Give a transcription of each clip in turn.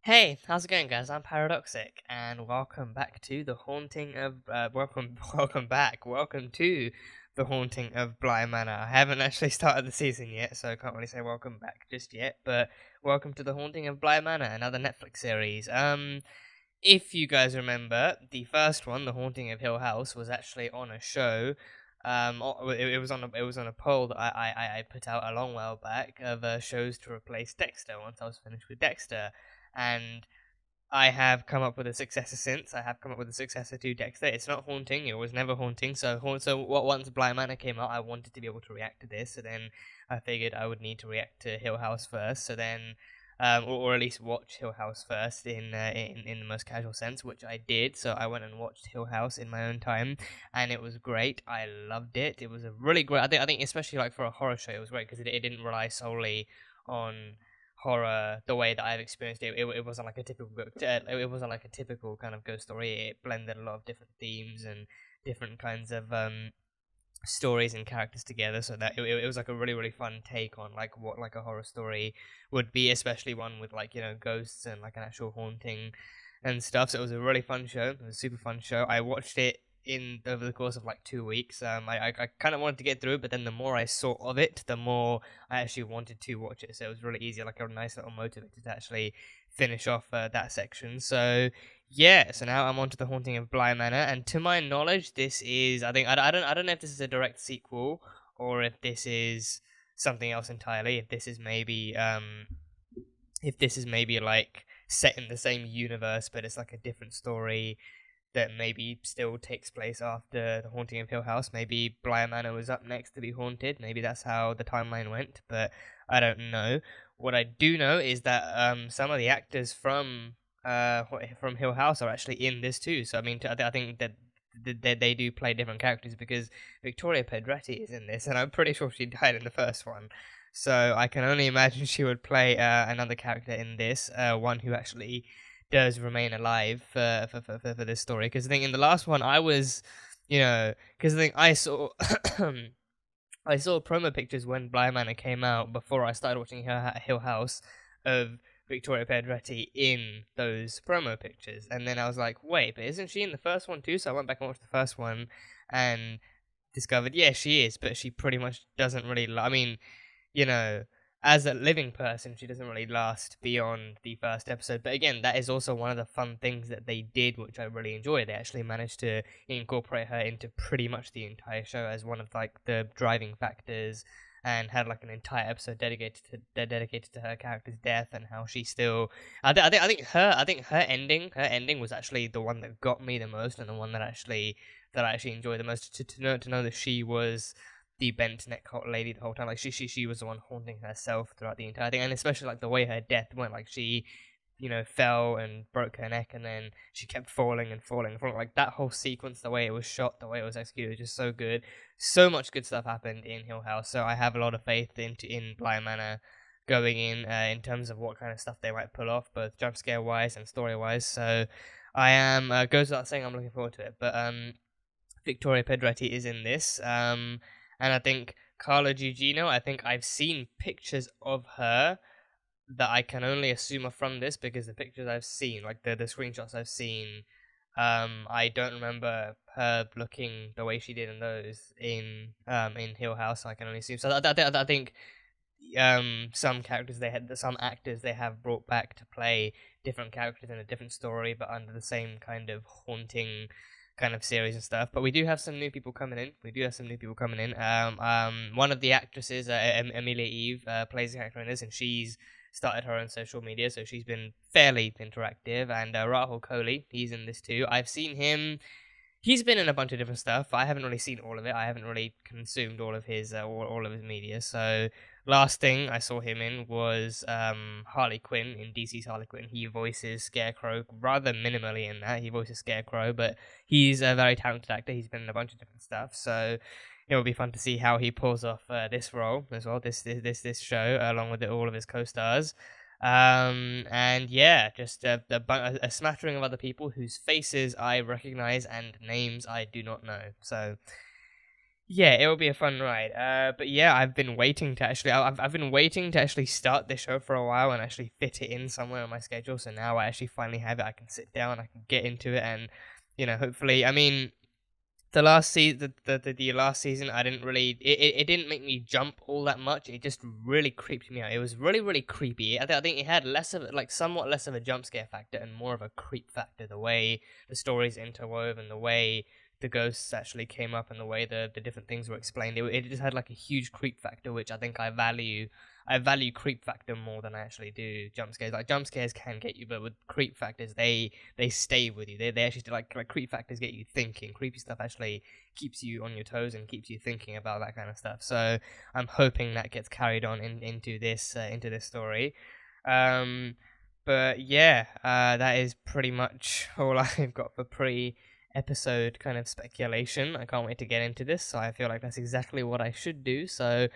Hey, how's it going, guys? I'm Paradoxic, and welcome back to the haunting of welcome to the haunting of Bly Manor. I haven't actually started the season yet, so I can't really say welcome back just yet. But welcome to the haunting of Bly Manor, another Netflix series. If you guys remember, the first one, The Haunting of Hill House, was actually on a show. It was on a poll that I put out a long while back of shows to replace Dexter once I was finished with Dexter, and I have come up with a successor since. I have come up with a successor to Dexter. It's not haunting. It was never haunting. Once Bly Manor came out, I wanted to be able to react to this. So then I figured I would need to react to Hill House first. So then, or at least watch Hill House first in the most casual sense, which I did. So I went and watched Hill House in my own time, and it was great. I loved it. It was a really great. I think especially like for a horror show, it was great because it didn't rely solely on horror the way that I've experienced it. It wasn't like a typical it wasn't like a typical kind of ghost story. It blended a lot of different themes and different kinds of stories and characters together, so that it was like a really fun take on like what like a horror story would be, especially one with like ghosts and like an actual haunting and stuff. So it was a really fun show. It was a super fun show. I watched it in over the course of like 2 weeks. I kind of wanted to get through it, but then the more I saw of it, the more I actually wanted to watch it. So it was really easy, like a nice little motivator to actually finish off that section. So yeah, so now I'm on to the Haunting of Bly Manor, and to my knowledge, this is I don't know if this is a direct sequel or if this is something else entirely. If this is maybe like set in the same universe, but it's like a different story that maybe still takes place after the Haunting of Hill House. Maybe Bly Manor was up next to be haunted. Maybe that's how the timeline went, but I don't know. What I do know is that some of the actors from Hill House are actually in this too. So I mean, I think that they do play different characters because Victoria Pedretti is in this, and I'm pretty sure she died in the first one. So I can only imagine she would play another character in this, one who actually does remain alive for this story. Because I think in the last one I was, because I think I saw I saw promo pictures when Bly Manor came out before I started watching Hill House of Victoria Pedretti in those promo pictures, and then I was like, wait, but isn't she in the first one too? So I went back and watched the first one, and discovered, yeah, she is, but she pretty much doesn't really. I mean, you know, as a living person, she doesn't really last beyond the first episode. But again, that is also one of the fun things that they did, which I really enjoyed. They actually managed to incorporate her into pretty much the entire show as one of like the driving factors, and had like an entire episode dedicated to her character's death and how she still. I think her ending was actually the one that got me the most, and the one that I actually enjoyed the most. To know that she was the bent neck lady the whole time. Like she was the one haunting herself throughout the entire thing, and especially like the way her death went. Like she, fell and broke her neck, and then she kept falling and falling and falling. Like that whole sequence, the way it was shot, the way it was executed, was just so good. So much good stuff happened in Hill House. So I have a lot of faith in Bly Manor going in terms of what kind of stuff they might pull off, both jump scare wise and story wise. So I am goes without saying I'm looking forward to it. But Victoria Pedretti is in this. And I think Carla Gugino, I think I've seen pictures of her that I can only assume are from this because the pictures I've seen, like the screenshots I've seen, I don't remember her looking the way she did in those in Hill House. So I can only assume. So I think some actors they have brought back to play different characters in a different story, but under the same kind of haunting kind of series and stuff. But we do have some new people coming in. One of the actresses, Amelia Eve, plays a character in this, and she's started her own social media, so she's been fairly interactive. And Rahul Kohli, he's in this too. I've seen him. He's been in a bunch of different stuff. I haven't really seen all of it. I haven't really consumed all of his media. So last thing I saw him in was Harley Quinn in DC's Harley Quinn. He voices Scarecrow rather minimally in that. He voices Scarecrow, but he's a very talented actor. He's been in a bunch of different stuff. So it will be fun to see how he pulls off this role as well. This show along with all of his co-stars. And yeah, just a smattering of other people whose faces I recognize and names I do not know. So Yeah, it will be a fun ride. But yeah, I've been waiting to actually. I've been waiting to actually start this show for a while and actually fit it in somewhere on my schedule. So now I actually finally have it. I can sit down. I can get into it, and hopefully. I mean, the last season, the last season, I didn't really. It didn't make me jump all that much. It just really creeped me out. It was really creepy. I think it had less of like somewhat less of a jump scare factor and more of a creep factor. The way the stories interwove and the way the ghosts actually came up and the way the different things were explained. It just had like a huge creep factor, which I think I value. I value creep factor more than I actually do jump scares. Like jump scares can get you, but with creep factors, they stay with you. They actually do, like creep factors get you thinking. Creepy stuff actually keeps you on your toes and keeps you thinking about that kind of stuff. So I'm hoping that gets carried on into this story. Um, but yeah, that is pretty much all I've got for pre-episode kind of speculation. I can't wait to get into this. So I feel like that's exactly what I should do. So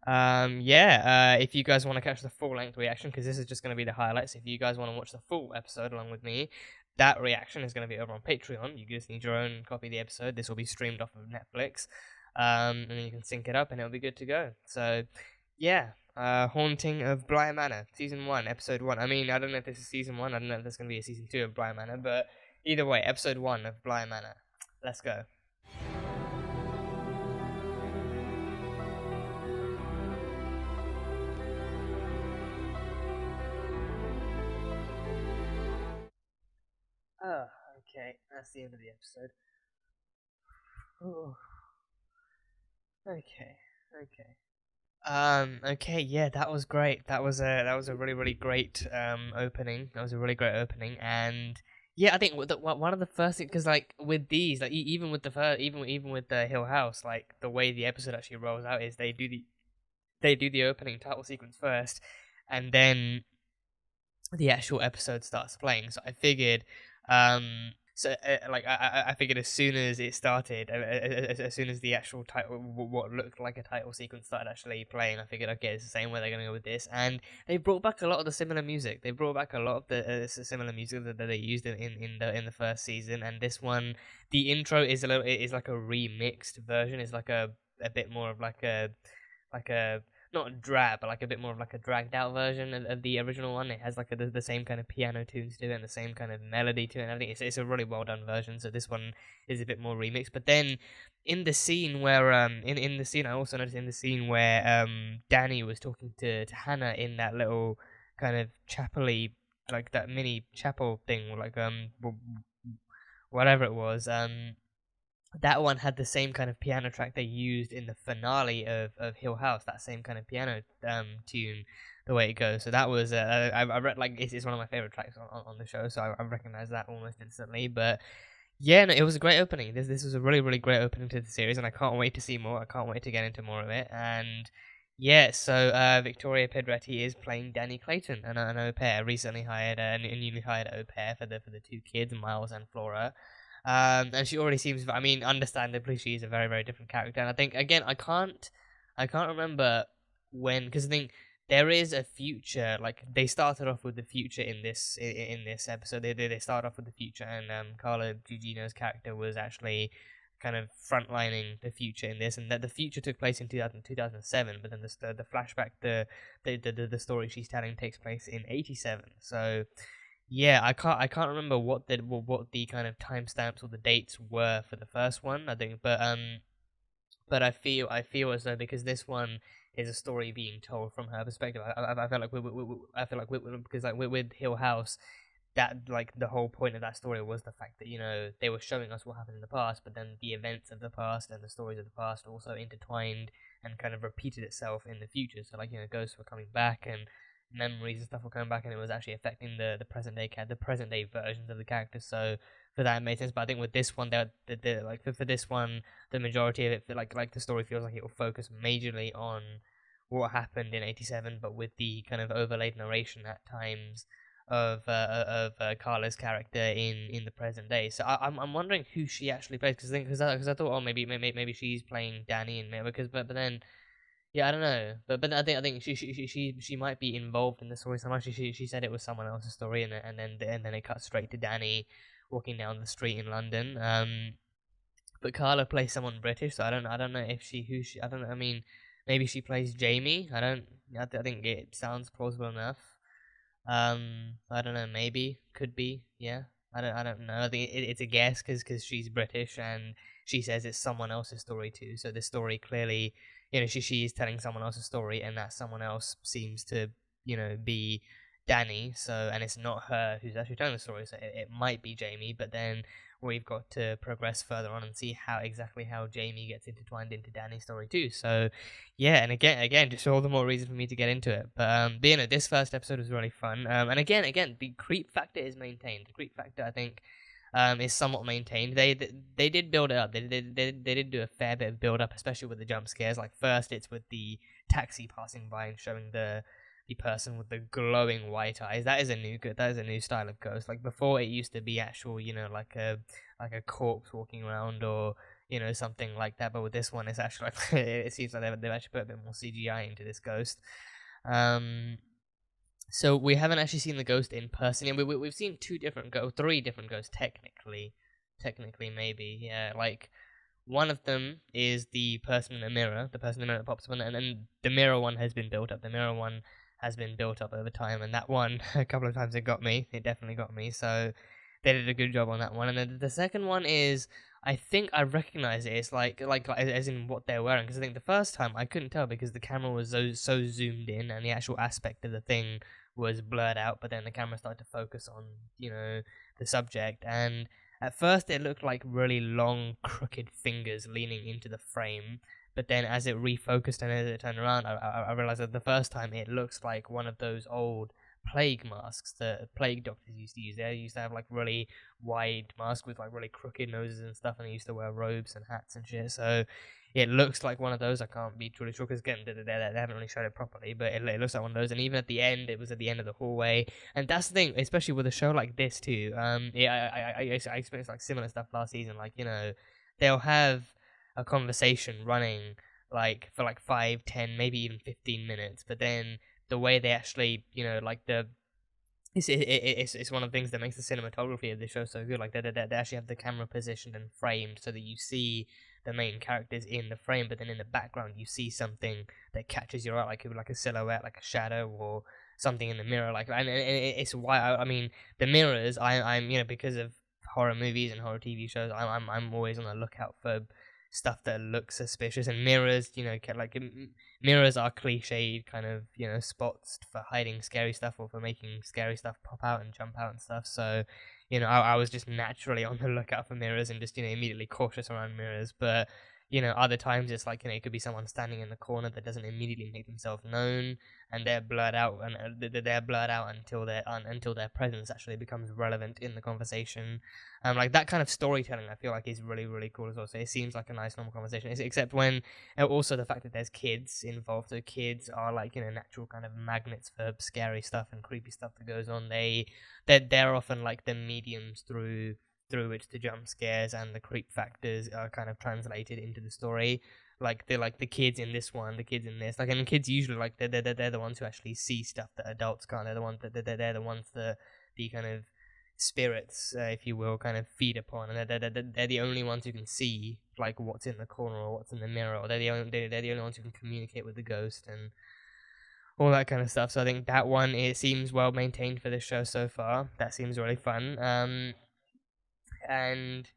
if you guys want to catch the full length reaction, because this is just going to be the highlights, if you guys want to watch the full episode along with me, that reaction is going to be over on Patreon. You just need your own copy of the episode. This will be streamed off of Netflix, and then you can sync it up, and it'll be good to go. So, yeah, Haunting of Bly Manor, Season 1, Episode 1. I mean, I don't know if this is Season 1, I don't know if there's going to be a Season 2 of Bly Manor, but either way, Episode 1 of Bly Manor. Let's go. Oh, okay, that's the end of the episode. Oh, okay, okay. Okay, yeah, that was great. That was a really great opening. That was a really great opening, and yeah, I think one of the first things, because like with these, like even with the first, even with the Hill House, like the way the episode actually rolls out is they do the opening title sequence first, and then the actual episode starts playing. So I figured, I figured as soon as it started, as soon as the actual title, what looked like a title sequence started actually playing, I figured, okay, it's the same way they're gonna go with this, and they brought back a lot of the similar music. They brought back a lot of the similar music that they used in the first season, and this one, the intro is like a remixed version. It's like a bit more of like a not drab, but like a bit more of like a dragged out version of the original one. It has like the same kind of piano tunes to it and the same kind of melody to it and everything. It's a really well done version. So this one is a bit more remixed. But then in the scene where in the scene I also noticed in the scene where Dani was talking to Hannah in that little kind of chapel-y, like that mini chapel thing, like whatever it was, that one had the same kind of piano track they used in the finale of Hill House. That same kind of piano tune, the way it goes. So that was I read like it's one of my favorite tracks on the show. So I recognize that almost instantly. But yeah, no, it was a great opening. This was a really great opening to the series, and I can't wait to see more. I can't wait to get into more of it. And yeah, so Victoria Pedretti is playing Dani Clayton, an au pair, recently hired, a newly hired au pair for the two kids, Miles and Flora. And she already seems. I mean, understandably, she's a very different character. And I think again, I can't remember when, because I think there is a future. Like they started off with the future in this episode. They start off with the future, and Carla Gugino's character was actually kind of frontlining the future in this, and that the future took place in 2007. But then the flashback, the story she's telling takes place in 87. So yeah, I can't remember what the kind of timestamps or the dates were for the first one. I think, but I feel as though because this one is a story being told from her perspective. I feel like because like with Hill House, that like the whole point of that story was the fact that they were showing us what happened in the past, but then the events of the past and the stories of the past also intertwined and kind of repeated itself in the future. So like ghosts were coming back and memories and stuff were coming back, and it was actually affecting the present day versions of the characters. So for that it made sense. But I think with this one, like for this one, the majority of it, like the story feels like it will focus majorly on what happened in '87, but with the kind of overlaid narration at times of Carla's character in the present day. So I'm wondering who she actually plays, because I thought, oh, maybe she's playing Dani, and but then yeah, I don't know, but I think she might be involved in the story so much. She said it was someone else's story, and then it cut straight to Dani walking down the street in London. but Carla plays someone British, so I don't know if I don't know. I mean, maybe she plays Jamie. I think it sounds plausible enough. I don't know. Maybe could be. Yeah. I don't know. I think it's a guess because she's British and she says it's someone else's story too. So the story clearly, she is telling someone else's story, and that someone else seems to, be Dani. So, and it's not her who's actually telling the story. So it might be Jamie, but then we've got to progress further on and see how Jamie gets intertwined into Dani's story too. So yeah, and again, just all the more reason for me to get into it. But this first episode was really fun. And again, the creep factor is maintained. The creep factor, I think, is somewhat maintained. They did build it up. They did do a fair bit of build up, especially with the jump scares. Like first, it's with the taxi passing by and showing the person with the glowing white eyes. That is a new style of ghost. Like before, it used to be actual, like a corpse walking around or something like that. But with this one, it's actually like it seems like they've actually put a bit more CGI into this ghost. So we haven't actually seen the ghost in person. And we've seen three different ghosts technically maybe. Yeah, like one of them is the person in the mirror, that pops up, and then the mirror one has been built up. The mirror one has been built up over time, and that one a couple of times it definitely got me. So they did a good job on that one. And then the second one is, I think I recognize it. It's like as in what they're wearing, because I think the first time I couldn't tell because the camera was so zoomed in and the actual aspect of the thing was blurred out. But then the camera started to focus on the subject, and at first it looked like really long crooked fingers leaning into the frame. But then as it refocused and as it turned around, I realized that the first time it looks like one of those old plague masks that plague doctors used to use. They used to have like really wide masks with like really crooked noses and stuff, and they used to wear robes and hats and shit. So it looks like one of those. I can't be truly sure because again, they haven't really showed it properly, but it looks like one of those. And even at the end, it was at the end of the hallway. And that's the thing, especially with a show like this too. I experienced like similar stuff last season. Like they'll have a conversation running like for like 5, 10, maybe even 15 minutes, but then the way they actually, like it's one of the things that makes the cinematography of the show so good. Like they actually have the camera positioned and framed so that you see the main characters in the frame, but then in the background you see something that catches your eye, like a silhouette, like a shadow or something in the mirror. Like, and it's why I mean the mirrors. I'm because of horror movies and horror TV shows. I'm always on the lookout for stuff that looks suspicious, and mirrors, mirrors are cliched kind of, spots for hiding scary stuff or for making scary stuff pop out and jump out and stuff. So, I was just naturally on the lookout for mirrors and just, immediately cautious around mirrors. But, other times it's like, it could be someone standing in the corner that doesn't immediately make themselves known, and they're blurred out, and they're blurred out until their presence actually becomes relevant in the conversation. Like that kind of storytelling, I feel like is really, really cool as well. So it seems like a nice normal conversation, except when also the fact that there's kids involved. So kids are like natural kind of magnets for scary stuff and creepy stuff that goes on. They're often like the mediums through which the jump scares and the creep factors are kind of translated into the story. Like the kids in this one, the kids in this, like, and kids usually like they're the ones who actually see stuff that adults can't. They're the ones they're the ones that the kind of spirits, if you will, kind of feed upon, and they're the only ones who can see like what's in the corner or what's in the mirror, or they're the only ones who can communicate with the ghost and all that kind of stuff. So I think that one, it seems well maintained for this show so far. That seems really fun. And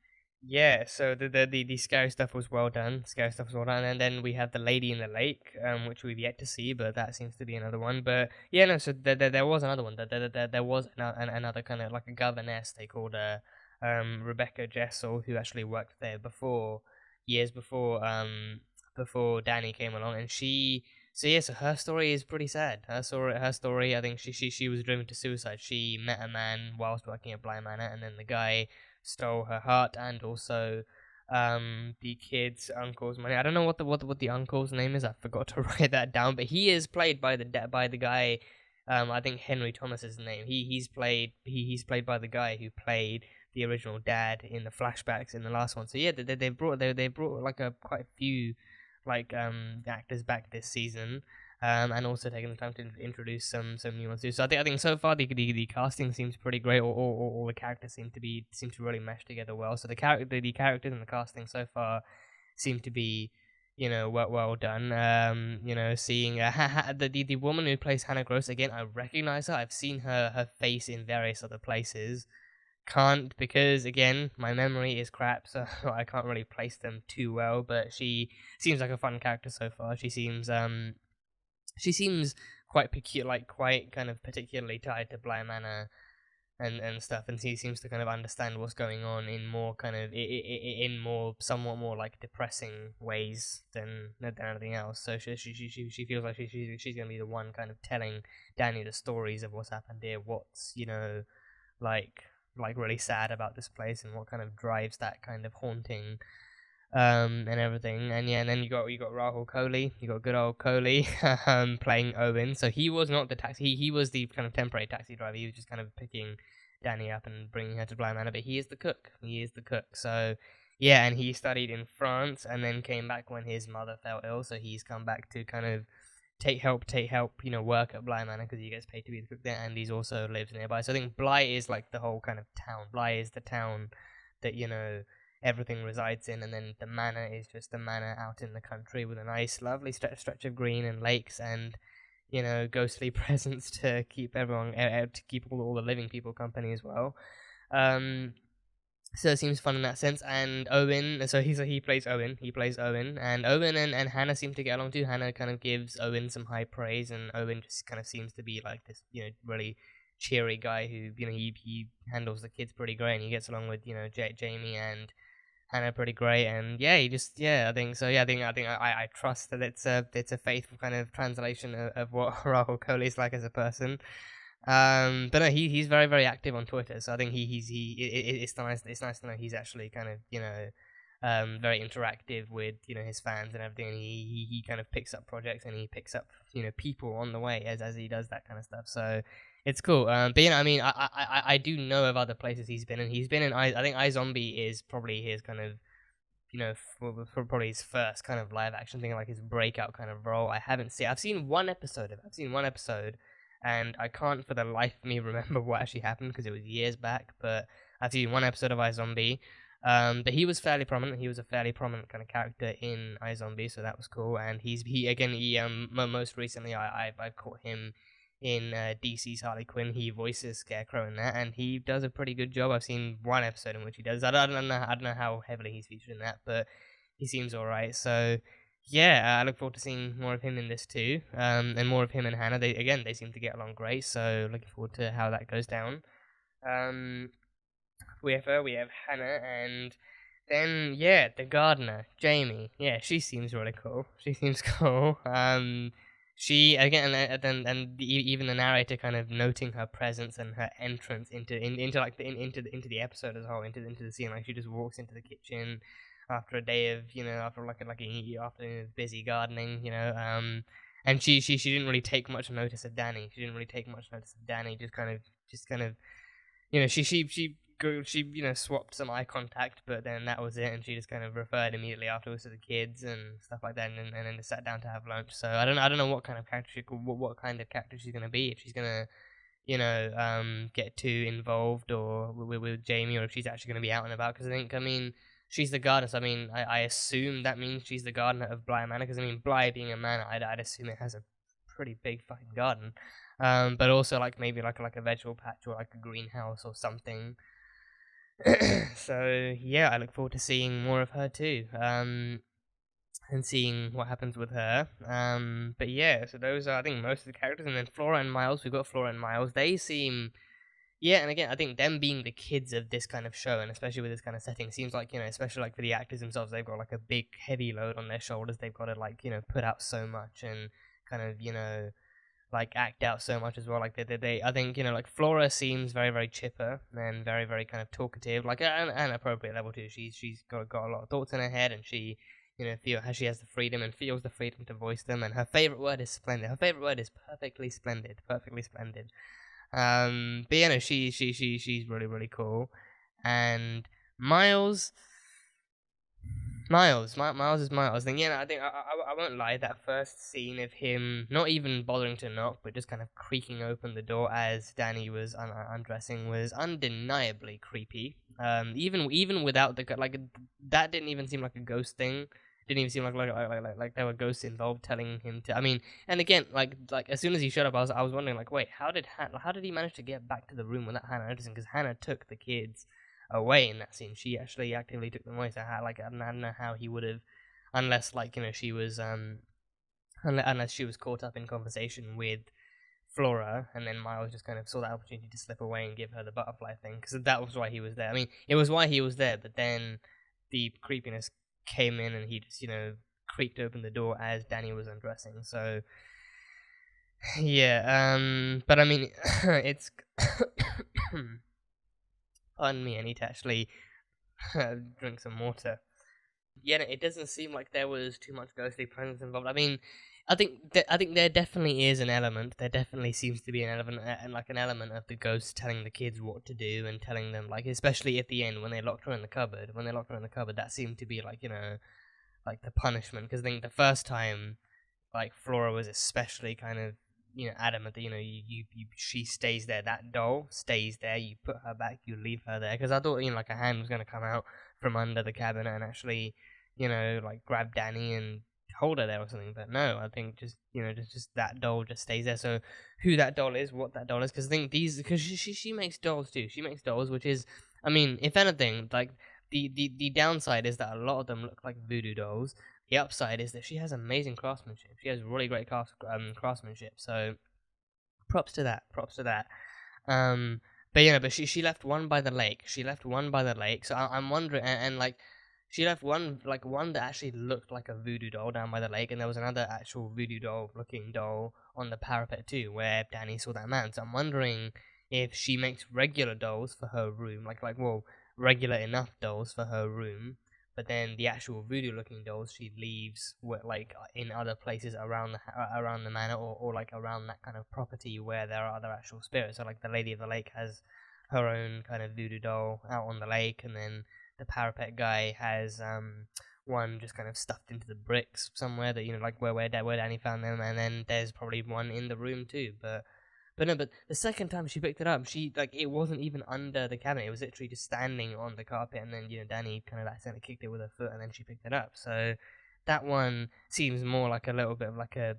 yeah, so the scary stuff was well done. And then we have the lady in the lake, which we've yet to see, but that seems to be another one. But yeah, no, so there was another one. There was another kind of like a governess. They called her Rebecca Jessel, who actually worked there years before Dani came along, and she. So yeah, so her story is pretty sad. Her story, I think she was driven to suicide. She met a man whilst working at Bly Manor, and then the guy stole her heart and also the kid's uncle's money. I don't know what the uncle's name is. I forgot to write that down, but he is played by the guy. I think Henry Thomas is his name. He's played by the guy who played the original dad in the flashbacks in the last one. So yeah, they brought like quite a few like actors back this season. and also taking the time to introduce some new ones too. So I think so far the casting seems pretty great. All the characters seem to really mesh together well. So the characters and the casting so far seem to be, well done. Seeing the woman who plays Hannah Gross again, I recognize her. I've seen her face in various other places. Can't, because again my memory is crap, so I can't really place them too well. But she seems like a fun character so far. She seems quite peculiar, like quite kind of particularly tied to Bly Manor and stuff, and he seems to kind of understand what's going on in more kind of in more somewhat more like depressing ways than anything else. So she feels like she's gonna be the one kind of telling Dani the stories of what's happened here, what's like really sad about this place, and what kind of drives that kind of haunting and everything. And yeah, and then you got Rahul Kohli, you got good old Kohli playing Owen. So he was not the taxi, he was the kind of temporary taxi driver. He was just kind of picking Dani up and bringing her to Bly Manor, but he is the cook. So yeah, and he studied in France and then came back when his mother fell ill. So he's come back to kind of take help, work at Bly Manor because he gets paid to be the cook there, and he's also lives nearby. So I think Bly is like the whole kind of town. Bly is the town that everything resides in, and then the manor is just a manor out in the country with a nice, lovely stretch of green and lakes and ghostly presence to keep everyone, to keep all the living people company as well. So it seems fun in that sense. And Owen, so he plays Owen. And Owen and Hannah seem to get along too. Hannah kind of gives Owen some high praise, and Owen just kind of seems to be like this, really cheery guy who, he handles the kids pretty great, and he gets along with, Jamie and Hannah pretty great. And yeah, I think so. Yeah, I trust that it's a faithful kind of translation of what Rahul Kohli is like as a person. But no, he's very, very active on Twitter, so I think it's nice to know he's actually kind of very interactive with his fans and everything. And he kind of picks up projects, and he picks up people on the way as he does that kind of stuff. So it's cool. But I mean, I do know of other places he's been in. He's been in I think iZombie is probably his kind of for probably his first kind of live action thing, like his breakout kind of role. I've seen one episode of it. And I can't for the life of me remember what actually happened because it was years back. But I've seen one episode of iZombie. But he was fairly prominent. He was a fairly prominent kind of character in iZombie, so that was cool. And most recently I've caught him in DC's Harley Quinn. He voices Scarecrow in that, and he does a pretty good job. I've seen one episode in which he does. I don't know how heavily he's featured in that, but he seems alright. So yeah, I look forward to seeing more of him in this too, and more of him and Hannah. They seem to get along great, so looking forward to how that goes down. We have Hannah, and then yeah, the gardener, Jamie. Yeah, she seems really cool. She seems cool. She again, even the narrator kind of noting her presence and her entrance into the episode as a whole, into the scene. Like she just walks into the kitchen after a day of after a afternoon of busy gardening, and she didn't really take much notice of Dani. Just kind of she swapped some eye contact, but then that was it, and she just kind of referred immediately afterwards to the kids and stuff like that, and then sat down to have lunch. So I don't know what kind of character what kind of character she's gonna be, if she's gonna get too involved or with Jamie, or if she's actually gonna be out and about. Because I mean she's the gardener, so I assume that means she's the gardener of Bly Manor. Because Bly being a manor, I'd assume it has a pretty big fucking garden, but also maybe like a vegetable patch or like a greenhouse or something. So yeah, I look forward to seeing more of her too, and seeing what happens with her. But yeah, so those are I think most of the characters, and then Flora and Miles. We've got Flora and Miles. They seem and again, I think them being the kids of this kind of show, and especially with this kind of setting, seems like especially like for the actors themselves, they've got like a big heavy load on their shoulders. They've got to put out so much and kind of act out so much as well. Like they I think like Flora seems very, very chipper and very, very kind of talkative, like at an appropriate level too. She's got a lot of thoughts in her head, and she she has the freedom and feels the freedom to voice them. And her favorite word is splendid. Her favorite word is perfectly splendid. But she's really, really cool. And Miles, Miles is Miles. Then yeah, no, I think I won't lie. That first scene of him not even bothering to knock, but just kind of creaking open the door as Dani was undressing was undeniably creepy. Even without that didn't even seem like a ghost thing. Didn't even seem like there were ghosts involved telling him to. I mean, and again, like as soon as he showed up, I was wondering like, wait, how did he manage to get back to the room without Hannah noticing? Because Hannah took the kids away in that scene. She actually actively took them away. So I don't know how he would have, unless she was unless she was caught up in conversation with Flora, and then Miles just kind of saw that opportunity to slip away and give her the butterfly thing, because that was why he was there. I mean, it was why he was there, but then the creepiness came in, and he just creaked open the door as Dani was undressing. So yeah, but I mean, it's pardon me, I need to actually drink some water. Yeah, it doesn't seem like there was too much ghostly presence involved. I mean, I think there definitely is an element. There definitely seems to be an element, and like an element of the ghost telling the kids what to do and telling them, like, especially at the end when they locked her in the cupboard. When they locked her in the cupboard, that seemed to be like like the punishment. Because I think the first time, like Flora was especially kind of adamant that she stays there. That doll stays there. You put her back. You leave her there. Because I thought like a hand was gonna come out from under the cabinet and actually like grab Dani and hold her there or something. But no, I think just just that doll just stays there. So who that doll is, what that doll is, because I think because she makes dolls too. She makes dolls, which is, I mean, if anything, like the downside is that a lot of them look like voodoo dolls. The upside is that she has amazing craftsmanship. She has really great craftsmanship. So props to that. Props to that. But but she left one by the lake. She left one by the lake. So I'm wondering, and like she left one that actually looked like a voodoo doll down by the lake, and there was another actual voodoo doll looking doll on the parapet too, where Dani saw that man. So I'm wondering if she makes regular dolls for her room, regular enough dolls for her room, but then the actual voodoo-looking dolls she leaves in other places around the manor, or like around that kind of property where there are other actual spirits. So like the Lady of the Lake has her own kind of voodoo doll out on the lake, and then the parapet guy has one just kind of stuffed into the bricks somewhere that like where Dani found them, and then there's probably one in the room too, but no, but the second time she picked it up, it wasn't even under the cabinet. It was literally just standing on the carpet, and then Dani kind of accidentally kicked it with her foot, and then she picked it up. So that one seems more like a little bit of like a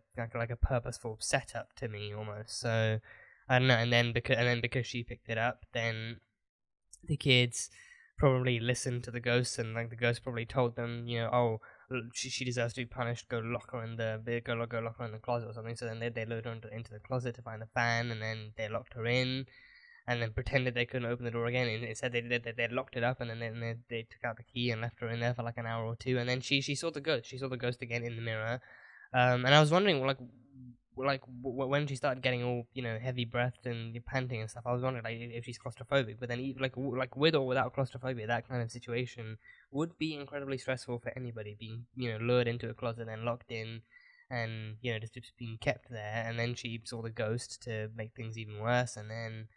purposeful setup to me almost. So I don't know. And then because she picked it up, then the kids probably listened to the ghost, and like the ghost probably told them, oh, she deserves to be punished. Go lock her in the lock her in the closet or something. So then they lured her into the closet to find the fan, and then they locked her in, and then pretended they couldn't open the door again. And instead they locked it up, and then they took out the key and left her in there for like an hour or two. And then she saw the ghost. She saw the ghost again in the mirror. And I was wondering when she started getting all heavy breathed and panting and stuff, I was wondering like if she's claustrophobic. But then like with or without claustrophobia, that kind of situation would be incredibly stressful for anybody, being lured into a closet and locked in, and just being kept there. And then she saw the ghost to make things even worse. And then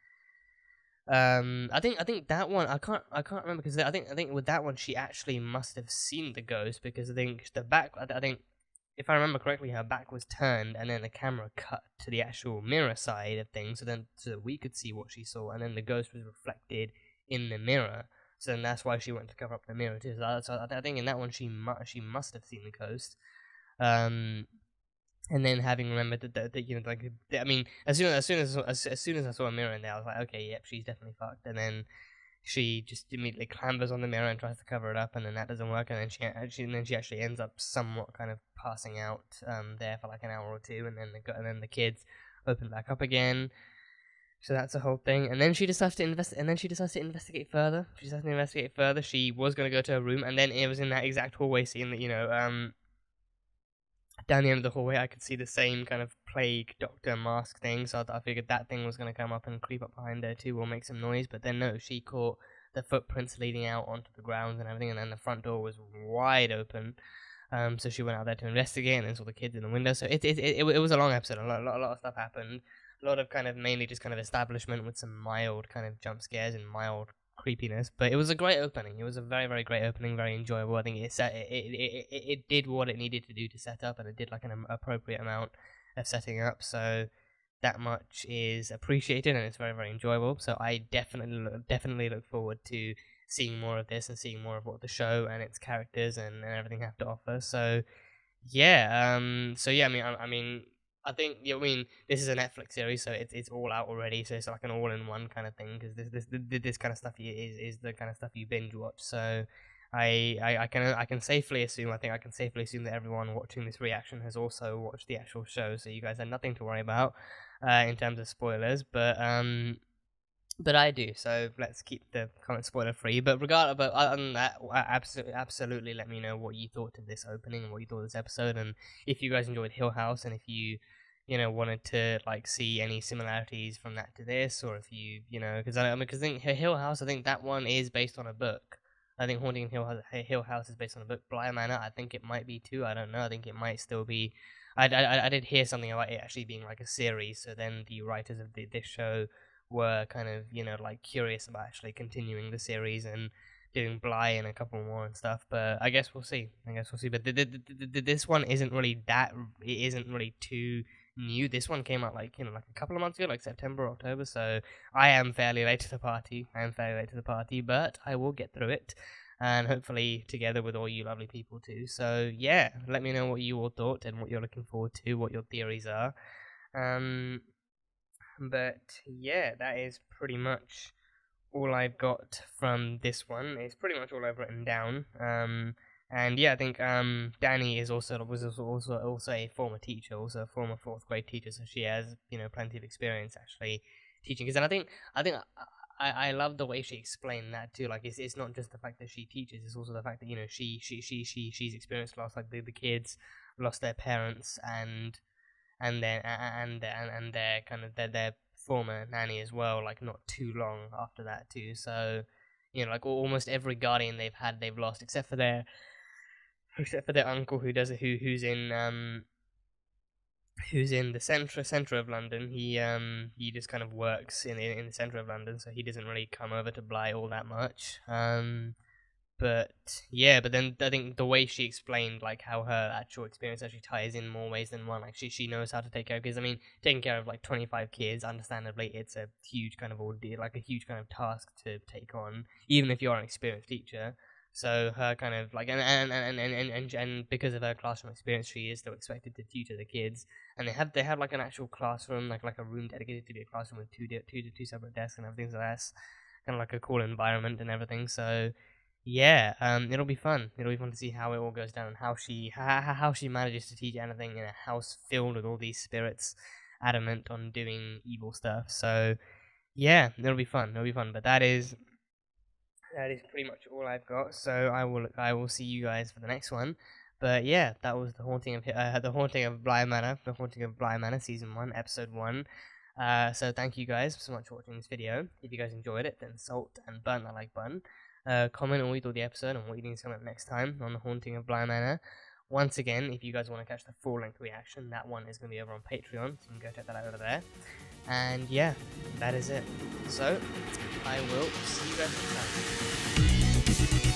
I think that one I can't remember, because I think with that one she actually must have seen the ghost, because I think the back I think, if I remember correctly, her back was turned, and then the camera cut to the actual mirror side of things, so that we could see what she saw, and then the ghost was reflected in the mirror. So then that's why she went to cover up the mirror too. So I think in that one she must have seen the ghost. And then having remembered that I mean, as soon as I saw a mirror in there, I was like, okay, yep, she's definitely fucked. And then she just immediately clambers on the mirror and tries to cover it up, and then that doesn't work, and then she actually ends up somewhat kind of passing out there for like an hour or two, and then the kids open back up again. So that's the whole thing, and then she decides to investigate further. She was going to go to her room, and then it was in that exact hallway scene that down the end of the hallway, I could see the same kind of plague doctor mask thing, so I figured that thing was going to come up and creep up behind her too, or make some noise, but then no, she caught the footprints leading out onto the grounds and everything, and then the front door was wide open, so she went out there to investigate, and then saw the kids in the window. So it was a long episode. A lot of stuff happened, a lot of kind of mainly just kind of establishment with some mild kind of jump scares and mild creepiness. But it was a great opening. It was a very, very great opening, very enjoyable. I think it did what it needed to do to set up, and it did like an appropriate amount of setting up. So that much is appreciated, and it's very, very enjoyable. So I definitely look forward to seeing more of this and seeing more of what the show and its characters and everything have to offer. So yeah, I think this is a Netflix series, so it's all out already. So it's like an all-in-one kind of thing, because this kind of stuff is the kind of stuff you binge watch. So I can safely assume, I can safely assume that everyone watching this reaction has also watched the actual show, so you guys have nothing to worry about in terms of spoilers. But I do, so let's keep the comment spoiler free. But other than that, absolutely let me know what you thought of this opening and what you thought of this episode, and if you guys enjoyed Hill House, and if you wanted to like see any similarities from that to this, or if because I think Hill House, I think that one is based on a book. I think Haunting of Hill House is based on a book. Bly Manor, I think it might be too. I don't know. I think it might still be. I did hear something about it actually being like a series. So then the writers of this show were kind of like curious about actually continuing the series and doing Bly and a couple more and stuff. But I guess we'll see. But this one isn't really too new. This one came out like like a couple of months ago, like September, October. So I am fairly late to the party. But I will get through it, and hopefully together with all you lovely people too. So yeah, let me know what you all thought and what you're looking forward to, what your theories are. But yeah, that is pretty much all I've got from this one. It's pretty much all I've written down. And yeah, I think Dani was also a former teacher, also a former 4th grade teacher, so she has plenty of experience actually teaching. Because I love the way she explained that too. Like it's not just the fact that she teaches; it's also the fact that she's experienced loss. Like the kids lost their parents and their kind of their former nanny as well, like not too long after that too. So like almost every guardian they've lost, except for their uncle who's in the center of London. He just kind of works in the center of London, so he doesn't really come over to Bly all that much. But then I think the way she explained like how her actual experience actually ties in more ways than one. Like she knows how to take care of kids. I mean, taking care of like 25 kids, understandably, it's a huge kind of ordeal, like a huge kind of task to take on, even if you're an experienced teacher. So her kind of like and because of her classroom experience, she is still expected to tutor the kids. And they have like an actual classroom, like a room dedicated to be a classroom with two separate desks and everything. So that's kind of like a cool environment and everything. So yeah, it'll be fun. It'll be fun to see how it all goes down and how she manages to teach anything in a house filled with all these spirits adamant on doing evil stuff. So yeah, it'll be fun. But that is pretty much all I've got. So I will see you guys for the next one. But yeah, that was the Haunting of Bly Manor, season 1, episode 1. So thank you guys so much for watching this video. If you guys enjoyed it, then salt and burn that like button. Comment on what you thought of the episode and what you think is coming up next time on the Haunting of Bly Manor. Once again, if you guys want to catch the full-length reaction, that one is going to be over on Patreon, so you can go check that out over there. And yeah, that is it. So, I will see you guys next time.